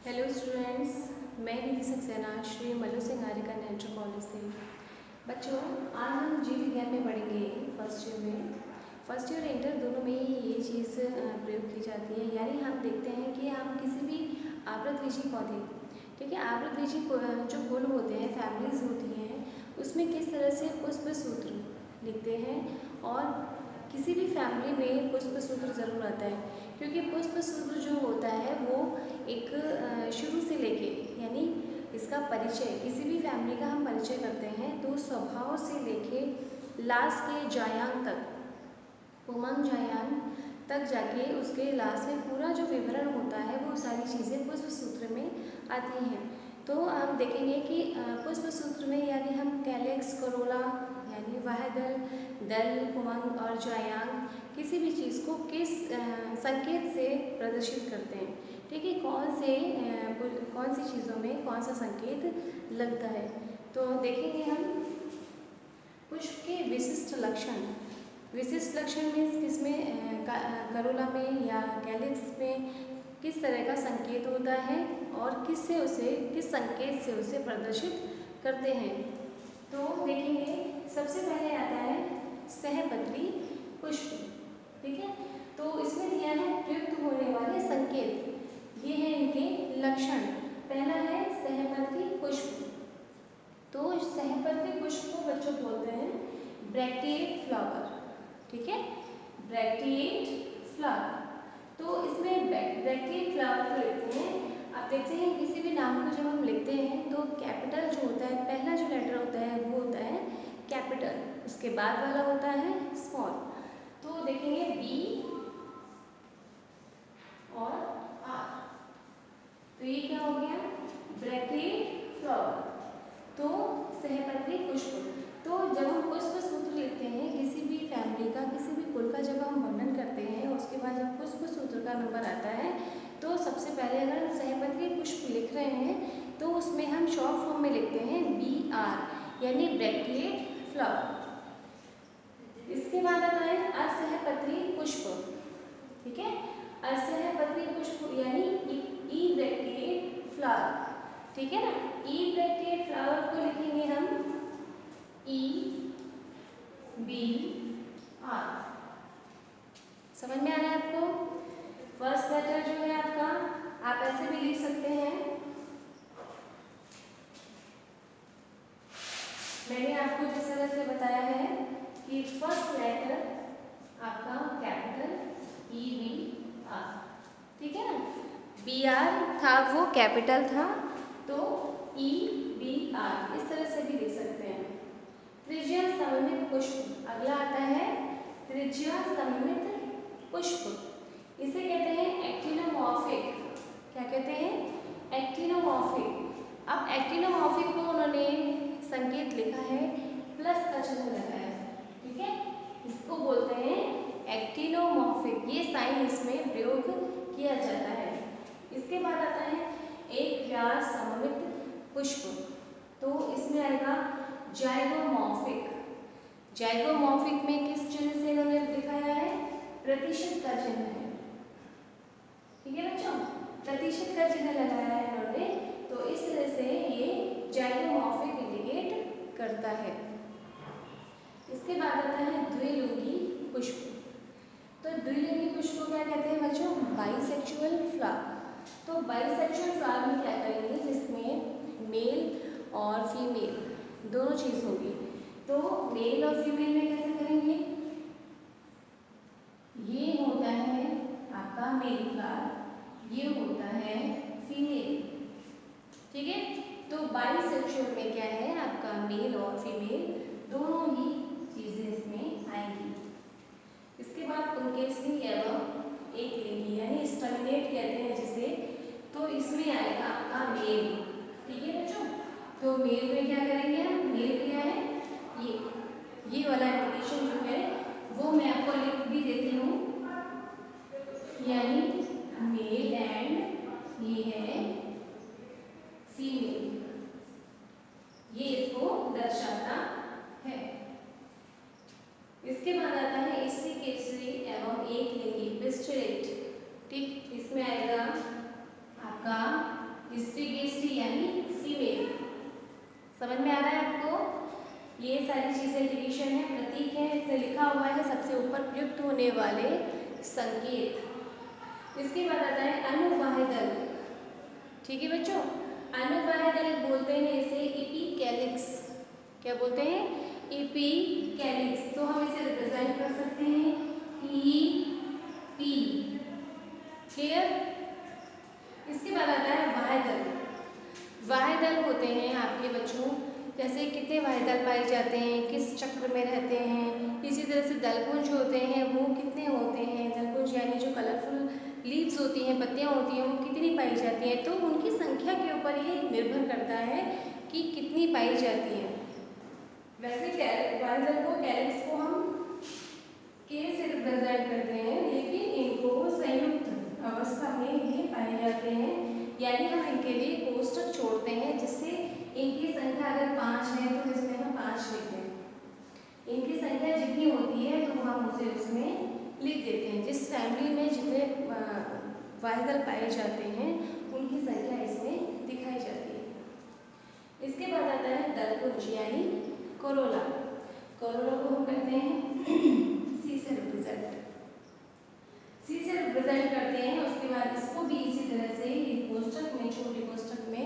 Hello students, मैं निधि सक्सेना श्री मल्लू सिंह आर्यका नेत्र college से। बच्चों, आज हम जीव विज्ञान में पढ़ेंगे फर्स्ट ईयर में। फर्स्ट ईयर इंटर दोनों में ही ये चीज़ प्रयोग की जाती है। यानी हम देखते हैं कि हम किसी भी आवृतबीजी पौधे, ठीक है, आवृतबीजी जो फूल होते हैं, फैमिलीज होती हैं, उसमें किस तरह से पुष्प सूत्र लिखते हैं। और किसी भी फैमिली में पुष्प सूत्र ज़रूर आता है, क्योंकि पुष्प सूत्र जो होता है वो एक शुरू से लेके, यानी इसका परिचय, किसी भी फैमिली का हम परिचय करते हैं तो स्वभाव से लेके लास्ट के जायांग तक, उमंग जायांग तक जाके उसके लास्ट में पूरा जो विवरण होता है वो सारी चीज़ें पुष्प सूत्र में आती हैं। तो हम देखेंगे कि पुष्प सूत्र में यानी हम कैलेक्स, करोला यानी वह दल, उमंग और जायांग किसी भी चीज़ को किस संकेत से प्रदर्शित करते हैं, ठीक है, कौन सी चीज़ों में कौन सा संकेत लगता है। तो देखेंगे हम पुष्प के विशिष्ट लक्षण। विशिष्ट लक्षण मीन्स किसमें, करोला में या कैलिक्स में किस तरह का संकेत होता है और किस संकेत से उसे प्रदर्शित करते हैं। तो देखेंगे, सबसे पहले आता है सहपत्री पुष्प, ठीक है। तो इसमें दिया है प्रयुक्त होने वाले संकेत, ये है इनके लक्षण। पहला है सहपत्री पुष्प। तो सहपत्री पुष्प को बच्चों बोलते हैं ब्रैक्टिएट फ्लावर, ठीक है, ब्रैक्टिएट फ्लावर। तो इसमें ब्रैक्टिएट फ्लावर को लिखते हैं। आप देखते हैं किसी भी नाम को जब हम लिखते हैं तो कैपिटल जो होता है, पहला जो लेटर होता है वो होता है कैपिटल, उसके बाद वाला होता है स्मॉल। तो देखेंगे बी और आर, तो ये क्या हो गया, ब्रैक्टिएट फ्लावर। तो सहपत्री पुष्प। तो जब हम पुष्प सूत्र लिखते हैं किसी भी फैमिली का, किसी भी कुल का, जब हम वर्णन करते हैं उसके बाद जब पुष्प सूत्र का नंबर आता है तो सबसे पहले अगर हम सहपत्री पुष्प लिख रहे हैं तो उसमें हम शॉर्ट फॉर्म में लिखते हैं BR, यानी ब्रैक्टिएट फ्लावर। इसके बाद आता है असहपत्री पुष्प, ठीक है, असहपत्री पुष्प यानी ई ब्रैक्टिएट फ्लावर, ठीक है ना। ई ब्रैक्टिएट फ्लावर को लिखेंगे हम EBR। समझ में आ रहा है आपको। फर्स्ट लेटर जो है आपका, आप ऐसे भी लिख सकते हैं। मैंने आपको जिस तरह से बताया है कि फर्स्ट लेटर आपका कैपिटल EBR, ठीक है ना। BR था वो कैपिटल था, तो EBR इस तरह से भी लिख सकते हैं। त्रिज्या सममित पुष्प, अगला आता है त्रिज्या सममित पुष्प। इसे कहते हैं एक्टिनोमॉर्फिक। क्या कहते हैं, एक्टिनोमॉर्फिक। अब एक्टिनोमॉर्फिक को उन्होंने संकेत लिखा है, प्लस का चिन्ह लगाया है, ठीक है, इसको बोलते हैं एक्टिनोमॉर्फिक। ये साइन इसमें प्रयोग किया जाता है। इसके बाद आता है एक व्यास सममित पुष्प, तो इसमें आएगा जाइगोमॉर्फिक। जाइगोमॉर्फिक में किस चिन्ह से इन्होंने दिखाया है, प्रतिशत का चिन्ह है, ठीक है बच्चों, प्रतिशत का चिन्ह लगाया है इन्होंने, तो इस तरह से ये जाइगोमॉर्फिक इंडिकेट करता है। इसके बाद आता है द्विलिंगी पुष्प। तो द्विलिंगी पुष्प को क्या कहते हैं बच्चों, बाइसेक्सुअल फ्लावर। तो बाइसेक्सुअल फ्लावर में क्या करेंगे, जिसमें मेल और फीमेल दोनों चीज होगी। तो मेल और फीमेल में कैसे करेंगे, ये होता है आपका मेल फ्लावर, ये होता है फीमेल, ठीक है। तो बाइसेक्सुअल में क्या है आपका मेल और फीमेल दोनों ही चीजें इसमें आएंगी। इसके बाद पुंकेसरी एवं एक लिंगी यानी स्टर्मिनेट कहते हैं जिसे, तो इसमें आएगा आपका मेल, ठीक है बच्चों। तो मेल में क्या करेंगे हम, मेल क्या है, ये वाला इंडिकेशन जो है वो मैं आपको लिख भी देती हूँ, यानी मेल एंड ये है फीमेल, ये इसको दर्शाता है। इसके बाद आता है स्त्री केसरी एवं एक लिंगी पिस्टलेट, ठीक, इसमें आएगा आपका समझ में आ रहा है आपको? ये सारी चीज़ें डिवीजन है, प्रतीक है, इसमें लिखा हुआ है सबसे ऊपर प्रयुक्त होने वाले संकेत। इसके बाद आता है अनुवाह दल। ठीक है बच्चों, अनुवाह दल बोलते हैं इसे इपिकैलिक्स। क्या बोलते हैं? इपिकैलिक्स। तो हम इसे रिप्रेजेंट कर सकते हैं ई पी। क्लियर? इसके बाद आता है वाह्यदल। वाह्यदल होते हैं आपके बच्चों, जैसे कितने वाह्यदल पाए जाते हैं, किस चक्र में रहते हैं। इसी तरह से दलपुंज होते हैं, वो कितने होते हैं। दलपुंज यानी जो कलरफुल लीव्स होती हैं, पत्तियां होती हैं, वो कितनी पाई जाती हैं। तो उनकी संख्या के ऊपर ये निर्भर करता है कि कितनी पाई जाती है। वैसे वाह्यदल को, कैलिक्स को हम के से रिप्रेजेंट करते हैं, लेकिन इनको संयुक्त अवस्था में ये पाए जाते हैं, यानी हम इनके लिए कोष्टक छोड़ते हैं, जिससे इनकी संख्या अगर 5 है तो इसमें हम 5 लिखते हैं। इनकी संख्या जितनी होती है तो हम उसे उसमें लिख देते हैं। जिस फैमिली में जितने वाह्यदल पाए जाते हैं उनकी संख्या इसमें दिखाई जाती है। इसके बाद आता है दलपुंज यानी कोरोला। कोरोला को हम कहते हैं सी से रिप्रेजेंट करते हैं। उसके बाद इसको भी इसी तरह से कोष्टक में, छोटे कोष्टक में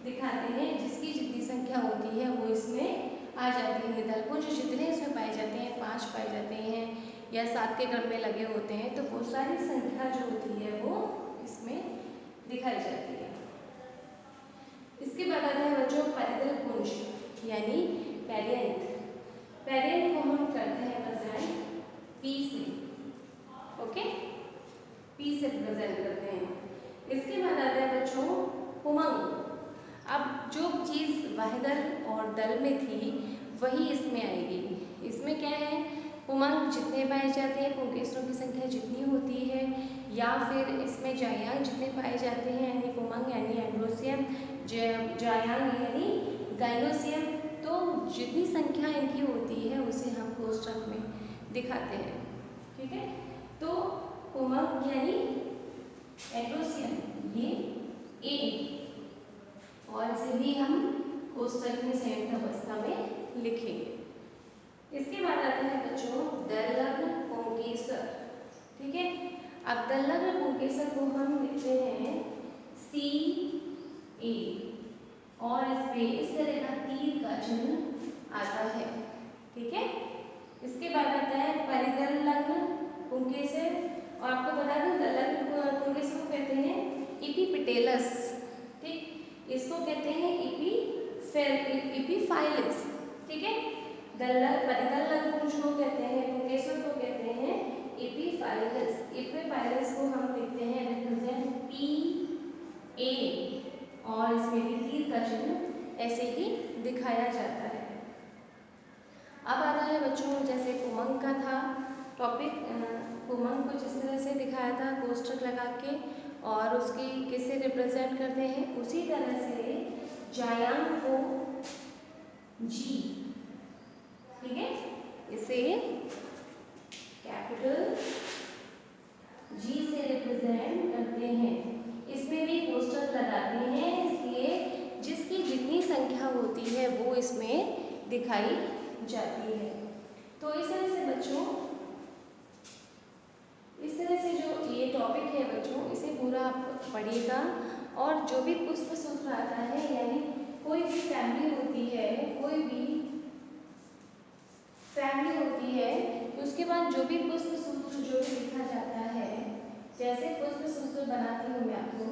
दिखाते हैं, जिसकी जितनी संख्या होती है वो इसमें आ जाती है। दलपुंज जितने इसमें पाए जाते हैं, 5 पाए जाते हैं या 7 के क्रम में लगे होते हैं, तो वो सारी संख्या जो होती है वो इसमें दिखाई जाती है। इसके बाद आता है बच्चों परिदल पुंज यानी पेरियंथ। पेरियंथ को हम करते हैं प्रेजेंट पी से। ओके, पी से रिप्रेजेंट करते हैं। इसके बाद आता है बच्चों उमंग। अब जो चीज़ वाह्यदल और दल में थी वही इसमें आएगी। इसमें क्या है? उमंग जितने पाए जाते हैं, पुंकेसरों की संख्या जितनी होती है, या फिर इसमें जायांग जितने पाए जाते हैं, यानी उमंग यानी एंड्रोसियम, जायांग यानी गाइनोसियम। तो जितनी संख्या इनकी होती है उसे हम कोष्टक में दिखाते हैं। ठीक है, तो उमंग यानी एंड्रोसियम ये ए, और इसे भी हम कोष्टक में संयुक्त अवस्था में लिखेंगे। इसके बाद आता है बच्चों दलग्न पुंकेसर। ठीक है, अब दलग्न पुंकेसर को हम लिखते हैं सी ए, और इस पे इस तरह का तीर का चिन्ह आता है। ठीक है, इसके बाद आता है परिदल लग्न पुंकेसर, और आपको बता दूं दलग्न पुंकेसर को कहते हैं इपीपेटेलस। ठीक, इसको कहते हैं इपीफाइलस। ठीक है, परिदल लग्न पुंज को कहते हैं, पुंकेसर को कहते हैं इपीफाइलस। इपीफाइलस को हम लिखते हैं रिप्रेजेंट पी ए, और इसमें भी तीर का चिन्ह ऐसे ही दिखाया जाता है। अब आता है बच्चों जैसे उमंग का था टॉपिक, उमंग को जिस तरह से दिखाया था कोष्टक लगा के और उसकी किसे रिप्रेजेंट करते हैं, उसी तरह से जायांग को जी। ठीक है, इसे कैपिटल जी से रिप्रेजेंट करते हैं। इसमें भी कोष्टक लगाते हैं, इसलिए जिसकी जितनी संख्या होती है वो इसमें दिखाई जाती है। तो इस तरह से बच्चों, इस तरह से जो ये टॉपिक है बच्चों, इसे पूरा आप पढ़िएगा। और जो भी पुष्प सूत्र आता है, यानी कोई भी फैमिली होती है, कोई भी फैमिली होती है, तो उसके बाद जो भी पुष्प सूत्र जो भी लिखा जाता है, जैसे पुष्प सूत्र बनाती हूँ मैं आपको।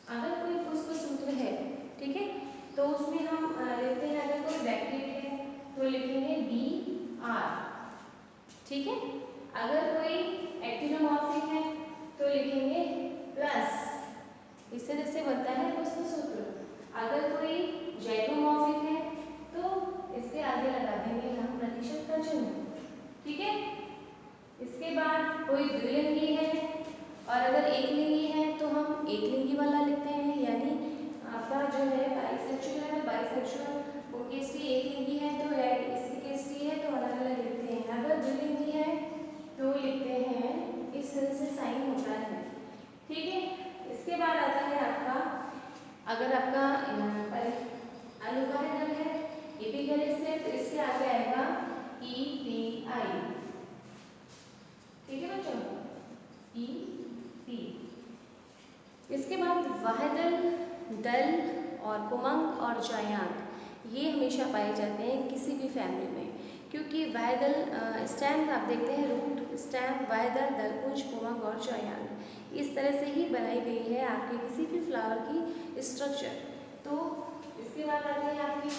अगर कोई पुष्प सूत्र है, ठीक है, तो उसमें हम लेते हैं, अगर कोई बैक्टीरिया है तो लिखेंगे बी आर। ठीक है, अगर कोई एक्टिनोमॉर्फिक है तो लिखेंगे प्लस। इस तरह से बनता है पुष्प सूत्र। अगर कोई जैगोमॉर्फिक है तो इसके आगे लगा देंगे हम प्रतिशत का चिन्ह। ठीक है, इसके बाद कोई द्विलिंगी है और अगर एक लिंगी है तो हम एक लिंगी वाला लिखते हैं, यानी आपका जो है बाइसेक्सुअल है, बाइसेक्सुअल पुंकेसरी एक लिंगी है तो इसकी केसरी है तो अलग अलग लिखते हैं। अगर द्विलिंगी है तो लिखते हैं, इस तरह से साइन होता है। ठीक है, इसके बाद आता है आपका, अगर आपका अनुभाग दल है एपिगैलेट से, तो इसके आगे आएगा EPI। ठीक है बच्चों, EP। इसके बाद वाहिदल, दल और पुमंग और जयांग, ये हमेशा पाए जाते हैं किसी भी फैमिली में, क्योंकि वाहिदल स्टैम आप देखते हैं, रूट स्टैम वाहिदल, दलपुंज, पुमंग और जयांग इस तरह से ही बनाई गई है आपके किसी भी फ्लावर की स्ट्रक्चर। तो इसके बाद आते हैं आपके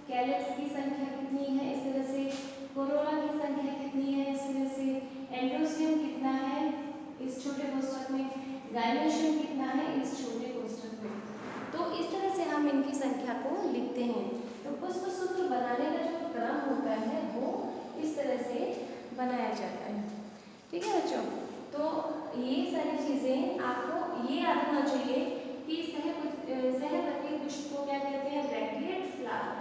कैलिक्स की संख्या कितनी है, इस तरह से कोरोला की संख्या कितनी है, इस तरह से एंड्रोसियम कितना है इस छोटे कोष्ठक में, गाइनोसियम कितना है इस छोटे कोष्ठक में। तो इस तरह से हम इनकी संख्या को लिखते हैं। तो पुष्पसूत्र बनाने का जो क्रम होता है वो इस तरह से बनाया जाता है। ठीक है बच्चों, तो ये सारी चीज़ें आपको ये याद होना चाहिए कि सहपत्री पुष्प को क्या कहते हैं, ब्रैकिएट फ्लावर।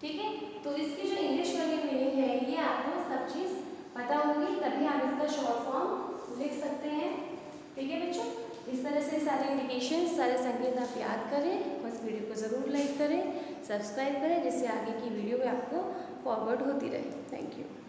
ठीक है, तो इसकी जो इंग्लिश वाली मीनिंग है ये आपको सब चीज़ पता होगी, तभी आप इसका शॉर्ट फॉर्म लिख सकते हैं। ठीक है बच्चों, इस तरह से सारे इंडिकेशन, सारे संकेत आप याद करें। उस वीडियो को ज़रूर लाइक करें, सब्सक्राइब करें, जिससे आगे की वीडियो भी आपको फॉरवर्ड होती रहे। Thank you.